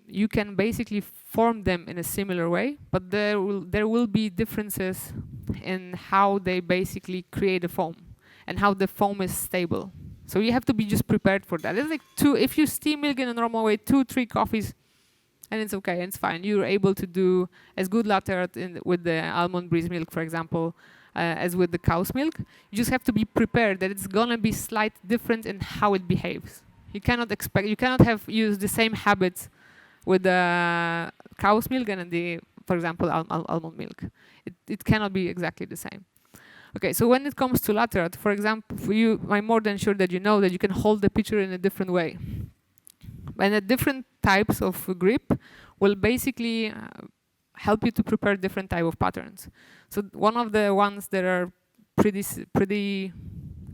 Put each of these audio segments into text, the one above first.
you can basically form them in a similar way, but there will be differences in how they basically create a foam and how the foam is stable. So you have to be just prepared for that. It's like if you steam milk in a normal way, 2-3 coffees, and it's okay, and it's fine. You're able to do as good latte art with the almond breeze milk, for example, as with the cow's milk. You just have to be prepared that it's gonna be slight different in how it behaves. You cannot use the same habits with the cow's milk and for example, almond milk. It cannot be exactly the same. Okay, so when it comes to latte art, for example, I'm more than sure that you know that you can hold the pitcher in a different way. And the different types of grip will basically help you to prepare different type of patterns. So one of the ones that are pretty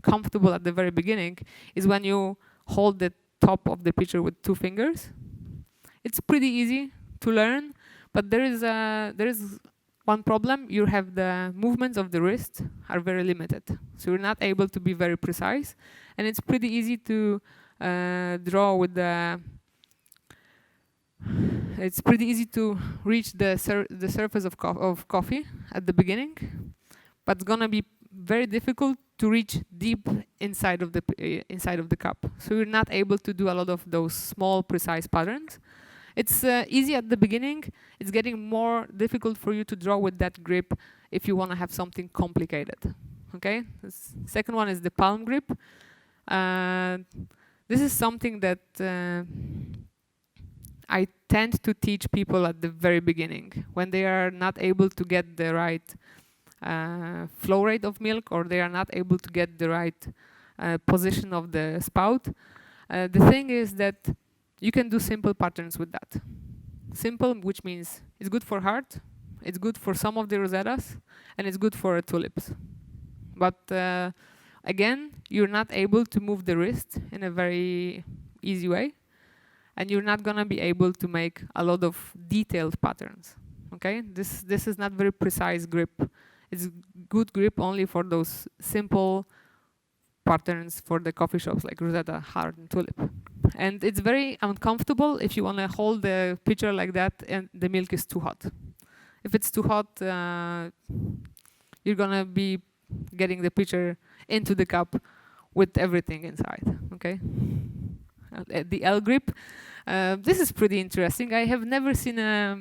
comfortable at the very beginning is when you hold the top of the pitcher with 2 fingers. It's pretty easy to learn, but there is one problem. You have the movements of the wrist are very limited, so you're not able to be very precise, and it's pretty easy to draw with the. It's pretty easy to reach the surface of coffee at the beginning, but it's gonna be very difficult to reach deep inside of the cup. So you're not able to do a lot of those small, precise patterns. It's easy at the beginning. It's getting more difficult for you to draw with that grip if you want to have something complicated. Okay. The second one is the palm grip. This is something that I tend to teach people at the very beginning when they are not able to get the right flow rate of milk, or they are not able to get the right position of the spout. The thing is that you can do simple patterns with that. Simple, which means it's good for heart, it's good for some of the rosettas, and it's good for tulips. But again, you're not able to move the wrist in a very easy way, and you're not gonna be able to make a lot of detailed patterns. Okay, this is not very precise grip. It's good grip only for those simple patterns for the coffee shops like rosetta, heart, and tulip. And it's very uncomfortable if you want to hold the pitcher like that and the milk is too hot. If it's too hot, you're gonna be getting the pitcher into the cup with everything inside. Okay. The L grip. This is pretty interesting. I have never seen a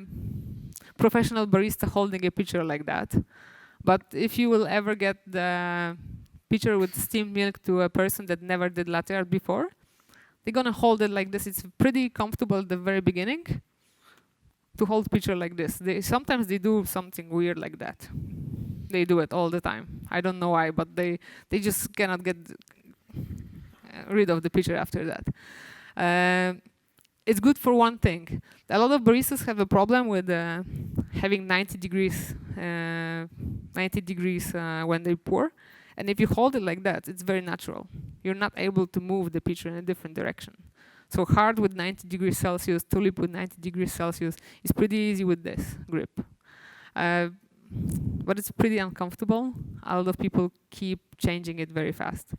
professional barista holding a pitcher like that. But if you will ever get the pitcher with steamed milk to a person that never did latte art before, they're gonna hold it like this. It's pretty comfortable at the very beginning to hold pitcher like this. Sometimes they do something weird like that. They do it all the time. I don't know why, but they just cannot get rid of the pitcher after that. It's good for one thing. A lot of baristas have a problem with having 90 degrees when they pour. And if you hold it like that, it's very natural. You're not able to move the pitcher in a different direction. So heart with 90 degrees Celsius, tulip with 90 degrees Celsius is pretty easy with this grip. But it's pretty uncomfortable. A lot of people keep changing it very fast.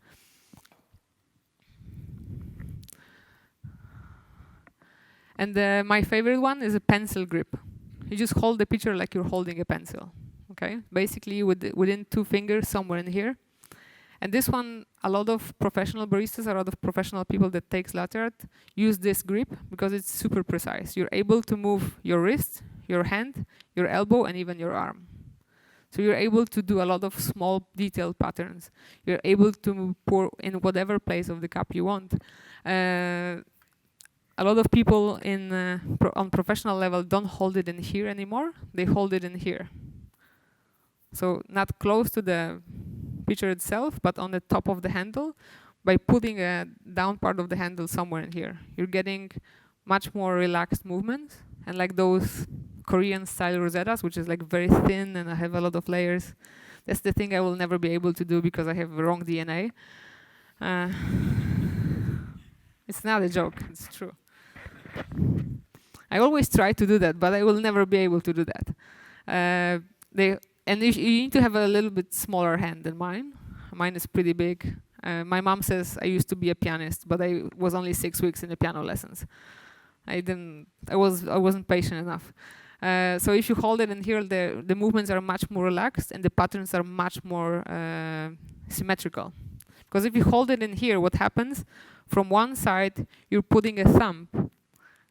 And my favorite one is a pencil grip. You just hold the pitcher like you're holding a pencil. Okay, basically within 2 fingers, somewhere in here. And this one, a lot of professional baristas, a lot of professional people that takes latte art use this grip because it's super precise. You're able to move your wrist, your hand, your elbow, and even your arm. So you're able to do a lot of small detailed patterns. You're able to pour in whatever place of the cup you want. A lot of people on professional level don't hold it in here anymore. They hold it in here. So not close to the pitcher itself, but on the top of the handle, by putting a down part of the handle somewhere in here. You're getting much more relaxed movements, and like those Korean style rosettas, which is like very thin and I have a lot of layers. That's the thing I will never be able to do because I have wrong DNA. It's not a joke, it's true. I always try to do that, but I will never be able to do that. And you need to have a little bit smaller hand than mine. Mine is pretty big. My mom says I used to be a pianist, but I was only 6 weeks in the piano lessons. I wasn't patient enough. So if you hold it in here, the movements are much more relaxed and the patterns are much more symmetrical. Because if you hold it in here, what happens? From one side, you're putting a thumb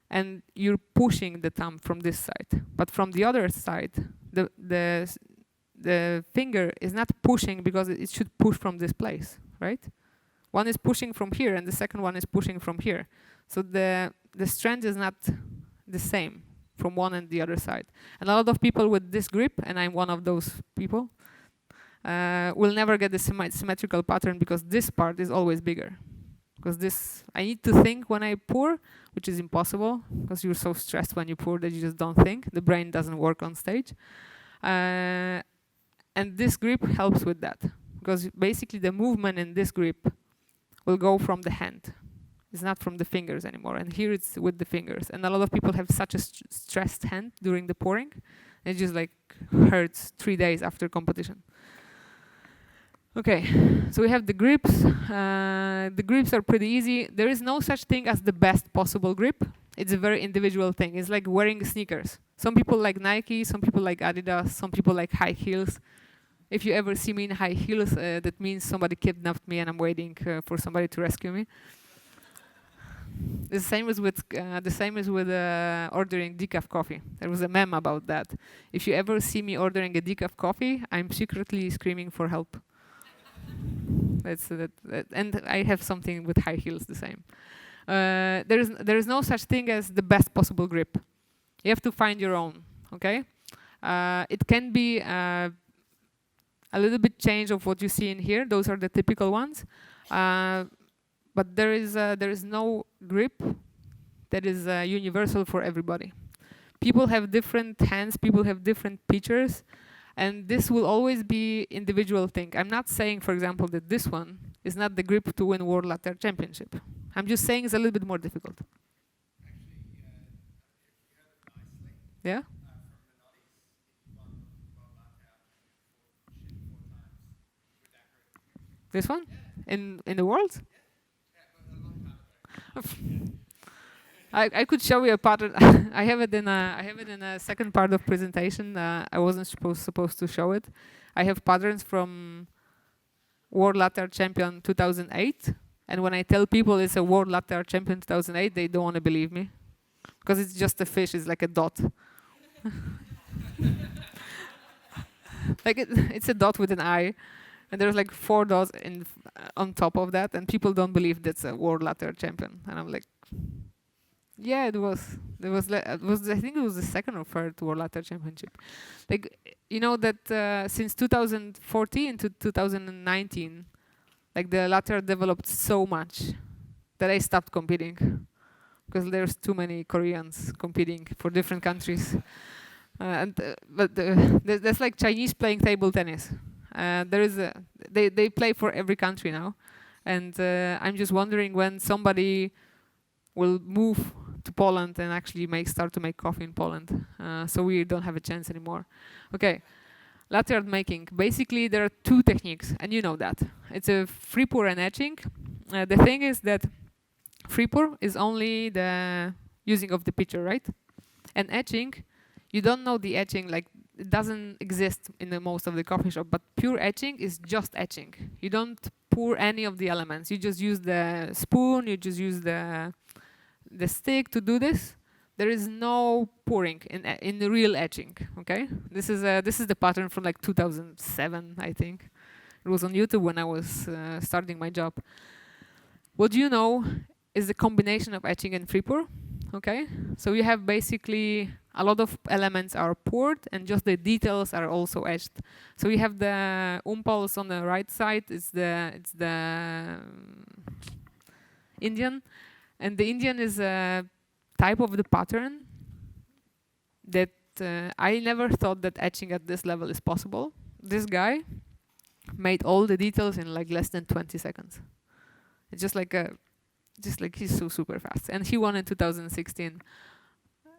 and you're pushing the thumb from this side. But from the other side, the finger is not pushing because it should push from this place, right? One is pushing from here and the second one is pushing from here. So the strength is not the same from one and the other side. And a lot of people with this grip, and I'm one of those people, will never get the symmetrical pattern because this part is always bigger. Because this, I need to think when I pour, which is impossible because you're so stressed when you pour that you just don't think. The brain doesn't work on stage. And this grip helps with that because basically the movement in this grip will go from the hand. It's not from the fingers anymore. And here it's with the fingers. And a lot of people have such a stressed hand during the pouring. It just like hurts 3 days after competition. Okay, so we have the grips. The grips are pretty easy. There is no such thing as the best possible grip. It's a very individual thing. It's like wearing sneakers. Some people like Nike, some people like Adidas, some people like high heels. If you ever see me in high heels, that means somebody kidnapped me and I'm waiting for somebody to rescue me. The same is with ordering decaf coffee. There was a meme about that. If you ever see me ordering a decaf coffee, I'm secretly screaming for help. And I have something with high heels the same. There is no such thing as the best possible grip. You have to find your own. Okay, it can be a little bit change of what you see in here. Those are the typical ones. But there is no grip that is universal for everybody. People have different hands, people have different features, and this will always be individual thing. I'm not saying, for example, that this one is not the grip to win World Latte Championship. I'm just saying it's a little bit more difficult. Yeah? This one? In the world? I could show you a pattern. I have it in a second part of presentation. I wasn't supposed to show it. I have patterns from World Latte Champion 2008, and when I tell people it's a World Latte Champion 2008, they don't want to believe me because it's just a fish. It's like a dot. Like it's a dot with an eye. And there's like 4 dots on top of that, and people don't believe that's a World Latte Champion. And I'm like, yeah, it was. I think it was the second or third World Latte Championship. Like, you know that since 2014 to 2019, like the latte developed so much that I stopped competing because there's too many Koreans competing for different countries. But that's like Chinese playing table tennis. They play for every country now, and I'm just wondering when somebody will move to Poland and actually start to make coffee in Poland, so we don't have a chance anymore. Okay, latte art making. Basically, there are 2 techniques, and you know that. It's a free pour and etching. The thing is that free pour is only the using of the pitcher, right? And etching, you don't know the etching, like it doesn't exist in most of the coffee shop, but pure etching is just etching. You don't pour any of the elements. You just use the spoon, you just use the stick to do this. There is no pouring in the real etching, okay? This is the pattern from like 2007, I think. It was on YouTube when I was starting my job. What you know is the combination of etching and free pour, okay? So you have basically a lot of elements are poured and just the details are also etched. So we have the impulse on the right side. It's the Indian, and the Indian is a type of the pattern that I never thought that etching at this level is possible. This guy made all the details in like less than 20 seconds. It's just like he's so super fast, and he won in 2016.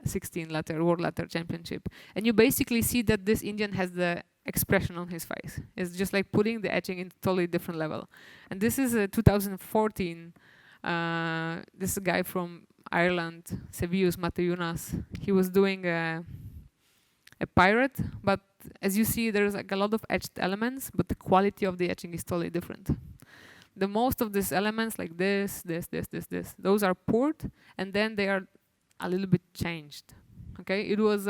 World Latte Championship, and you basically see that this Indian has the expression on his face. It's just like putting the etching in totally different level. And this is 2014. This is a guy from Ireland, Sevius Mateunas. He was doing a pirate, but as you see, there's like a lot of etched elements, but the quality of the etching is totally different. The most of these elements, like this, those are poured, and then they are a little bit changed. Okay, it was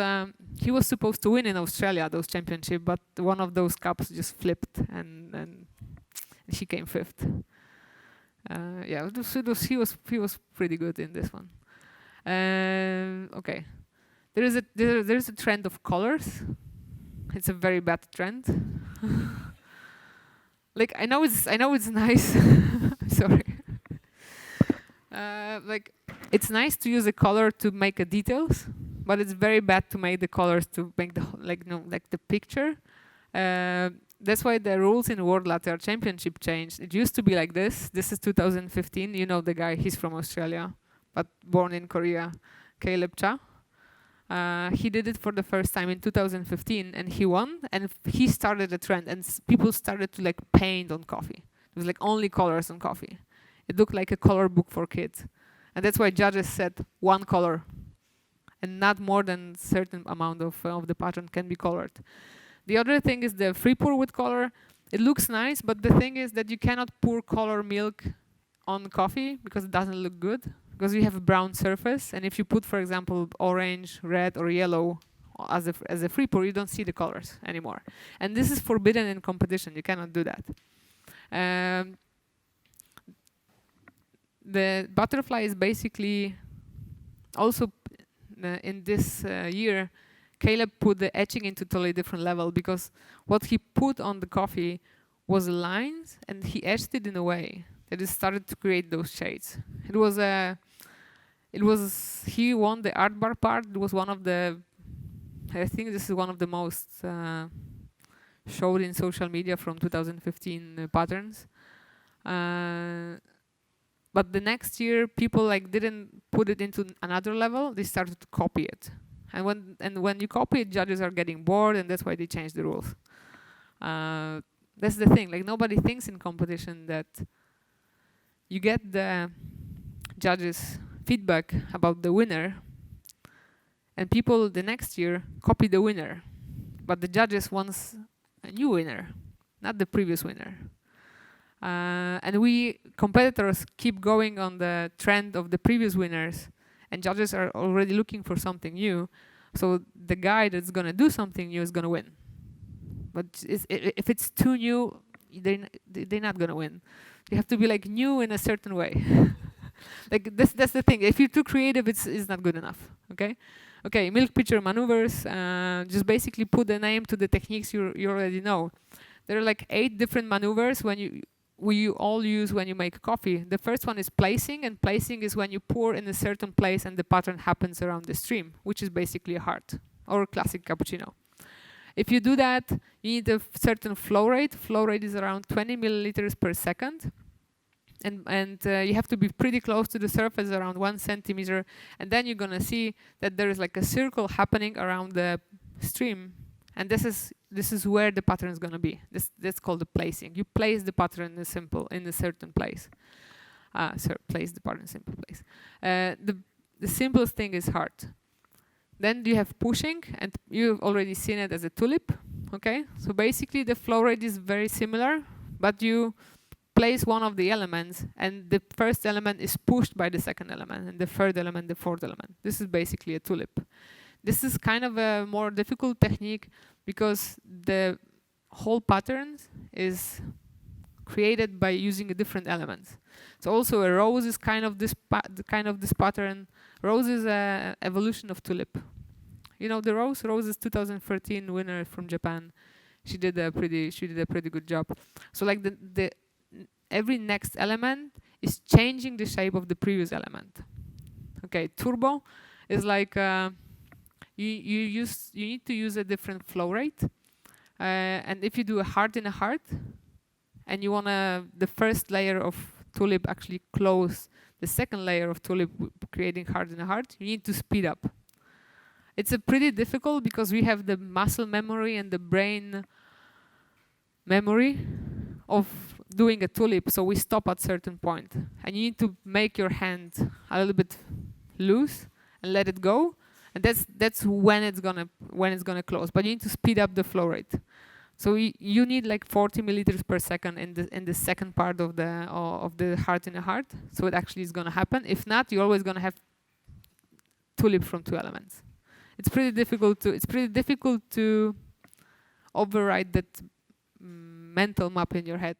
he was supposed to win in Australia those championship, but one of those cups just flipped, and he came fifth. Yeah, he was pretty good in this one. Okay, there's a trend of colors. It's a very bad trend. Like I know it's nice. Sorry. Like it's nice to use a color to make a details, but it's very bad to make the colors to make the like the picture. That's why the rules in World Latte Art Championship changed. It used to be like this. This is 2015. You know the guy. He's from Australia, but born in Korea. Caleb Cha. He did it for the first time in 2015, and he won. And he started a trend, and people started to like paint on coffee. It was like only colors on coffee. It looked like a color book for kids, and that's why judges said one color, and not more than certain amount of the pattern can be colored. The other thing is the free pour with color. It looks nice, but the thing is that you cannot pour color milk on coffee because it doesn't look good, because you have a brown surface, and if you put, for example, orange, red, or yellow as a free pour, you don't see the colors anymore. And this is forbidden in competition. You cannot do that. The butterfly is basically also in this year, Caleb put the etching into totally different level, because what he put on the coffee was lines, and he etched it in a way that it started to create those shades. He won the art bar part. It was one of the, I think this is one of the most showed in social media from 2015 patterns. But the next year, people like didn't put it into another level. They started to copy it. And when you copy it, judges are getting bored, and that's why they changed the rules. That's the thing. Like nobody thinks in competition that you get the judges' feedback about the winner, and people the next year copy the winner, but the judges wants a new winner, not the previous winner. And we competitors keep going on the trend of the previous winners, and judges are already looking for something new. So the guy that's gonna do something new is gonna win. But if it's too new, they're not gonna win. You have to be like new in a certain way. Like that's the thing. If you're too creative, it's not good enough. Okay. Okay. Milk pitcher maneuvers. Just basically put the name to the techniques you already know. There are like 8 different maneuvers we all use when you make coffee. The first one is placing, and placing is when you pour in a certain place and the pattern happens around the stream, which is basically a heart or classic cappuccino. If you do that, you need a certain flow rate. Flow rate is around 20 milliliters per second. And you have to be pretty close to the surface, around 1 centimeter. And then you're gonna see that there is like a circle happening around the stream. And this is where the pattern is gonna be. That's called the placing. You place the pattern in a certain place. Place the pattern in a simple place. The simplest thing is heart. Then you have pushing, and you've already seen it as a tulip. Okay, so basically the flow rate is very similar, but you place one of the elements, and the first element is pushed by the second element, and the third element, the fourth element. This is basically a tulip. This is kind of a more difficult technique because the whole pattern is created by using a different elements. So also a rose is kind of this pattern. Rose is an evolution of tulip. You know the rose? Rose is 2013 winner from Japan. She did a pretty good job. So like the every next element is changing the shape of the previous element. Okay, turbo is like you need to use a different flow rate, and if you do a heart in a heart, and you wanna the first layer of tulip actually close the second layer of tulip, creating heart in a heart, you need to speed up. It's a pretty difficult because we have the muscle memory and the brain memory of doing a tulip, so we stop at certain point, and you need to make your hand a little bit loose and let it go, and that's when it's gonna close. But you need to speed up the flow rate. So you need like 40 milliliters per second in the second part of the heart in a heart. So it actually is gonna happen. If not, you're always gonna have tulip from 2 elements. It's pretty difficult to override that mental map in your head